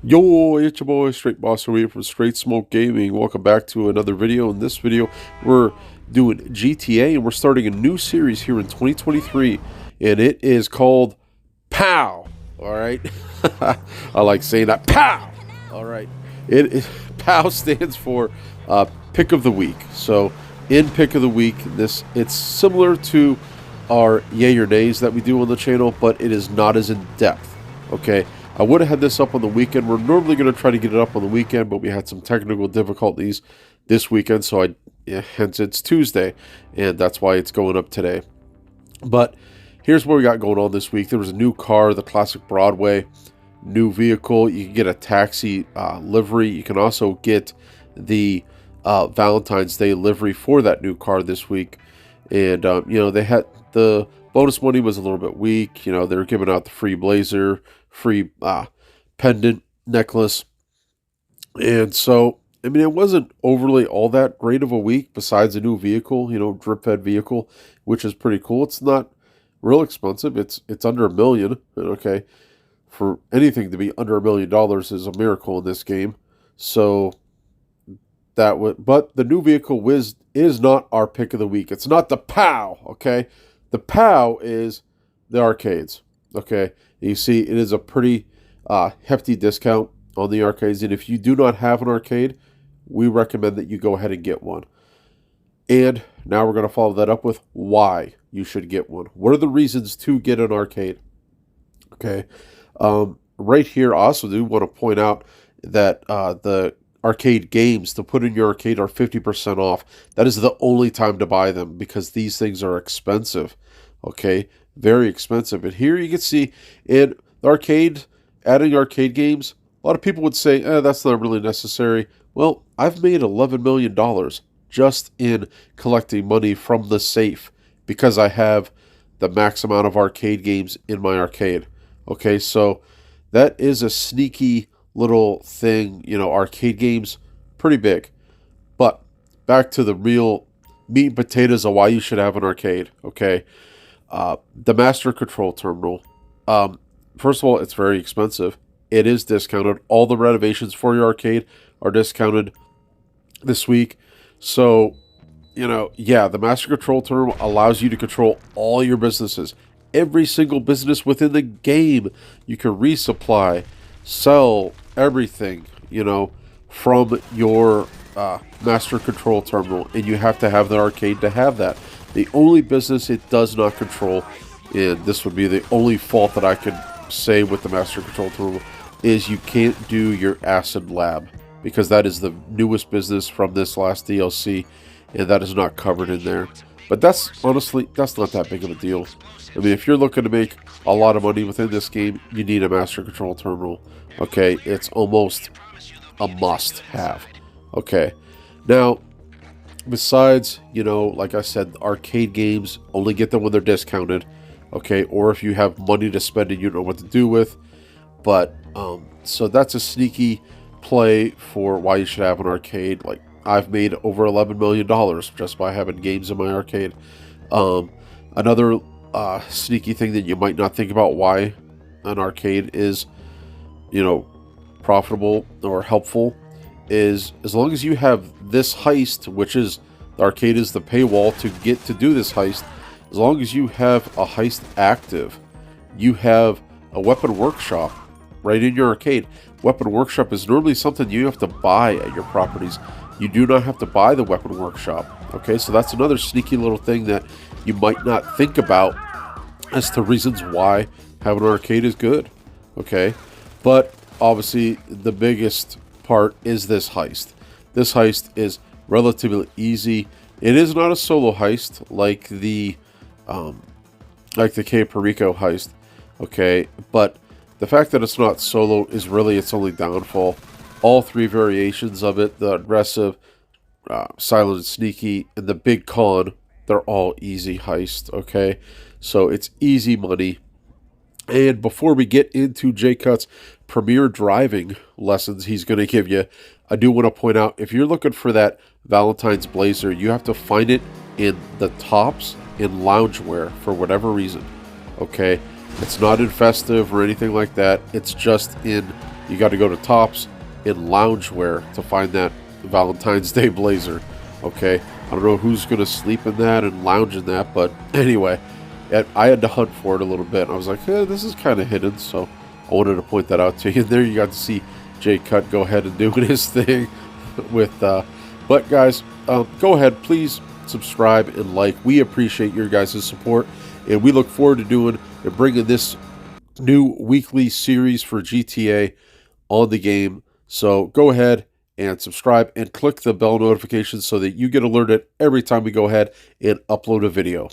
Yo, it's your boy Straight Boss away from Straight Smoke Gaming. Welcome back to another video. In this video, we're doing GTA and we're starting a new series here in 2023, and it is called POW. All right, I like saying that. POW. All right, POW stands for Pick of the Week. So, in Pick of the Week, it's similar to our Yay or Nays that we do on the channel, but it is not as in depth. Okay. I would have had this up on the weekend. We're normally going to try to get it up on the weekend, but we had some technical difficulties this weekend, so hence it's Tuesday, and that's why it's going up today. But here's what we got going on this week. There was a new car, the Classic Broadway, new vehicle. You can get a taxi livery. You can also get the Valentine's Day livery for that new car this week. And, they had the bonus money was a little bit weak. They were giving out the free blazer, free pendant necklace. And so, it wasn't overly all that great of a week besides a new vehicle, drip fed vehicle, which is pretty cool. It's not real expensive. It's under $1 million. Okay. For anything to be under $1 million is a miracle in this game. So but the new vehicle is not our pick of the week. It's not the POW. Okay. The POW is the arcades. Okay. You see, it is a pretty hefty discount on the arcades. And if you do not have an arcade, we recommend that you go ahead and get one. And now we're going to follow that up with why you should get one. What are the reasons to get an arcade? Okay. Right here, I also do want to point out that the arcade games to put in your arcade are 50% off. That is the only time to buy them because these things are expensive. Okay. Very expensive. And here you can see in the arcade, adding arcade games, a lot of people would say, that's not really necessary. Well, I've made $11 million just in collecting money from the safe because I have the max amount of arcade games in my arcade. Okay, so that is a sneaky little thing. Arcade games, pretty big. But back to the real meat and potatoes of why you should have an arcade. Okay. The Master Control Terminal. First of all, it's very expensive. It is discounted. All the renovations for your arcade are discounted this week. So, the Master Control Terminal allows you to control all your businesses. Every single business within the game. You can resupply, sell everything, from your Master Control Terminal. And you have to have the arcade to have that. The only business it does not control, and this would be the only fault that I could say with the Master Control Terminal, is you can't do your acid lab because that is the newest business from this last DLC, and that is not covered in there. But that's not that big of a deal. If you're looking to make a lot of money within this game, you need a Master Control Terminal. Okay, it's almost a must-have. Okay, now, besides, like I said, arcade games, only get them when they're discounted, okay? Or if you have money to spend and you don't know what to do with. But, so that's a sneaky play for why you should have an arcade. Like, I've made over $11 million just by having games in my arcade. Another sneaky thing that you might not think about why an arcade is, profitable or helpful is as long as you have this heist, which is the arcade is the paywall to get to do this heist. As long as you have a heist active, you have a weapon workshop right in your arcade. Weapon workshop is normally something you have to buy at your properties. You do not have to buy the weapon workshop. Okay, so that's another sneaky little thing that you might not think about as to reasons why having an arcade is good. Okay, but obviously the biggest part is this heist. This heist is relatively easy. It is not a solo heist like the Cayo Perico heist. Okay, but the fact that it's not solo is really its only downfall. All three variations of it, the aggressive, silent and sneaky, and the big con, they're all easy heist. Okay, so it's easy money. And before we get into Jay Cut's premier driving lessons he's going to give you, I do want to point out, if you're looking for that Valentine's blazer, you have to find it in the tops in loungewear for whatever reason. Okay, It's not in festive or anything like that. It's just in, you got to go to Tops in loungewear to find that Valentine's Day blazer. Okay, I don't know who's going to sleep in that and lounge in that, but anyway, I had to hunt for it a little bit. I was like, this is kind of hidden, so I wanted to point that out to you. And there you got to see Jay Cut go ahead and doing his thing with, but guys, go ahead, please subscribe and like. We appreciate your guys' support, and we look forward to doing and bringing this new weekly series for GTA on the game. So go ahead and subscribe and click the bell notification so that you get alerted every time we go ahead and upload a video.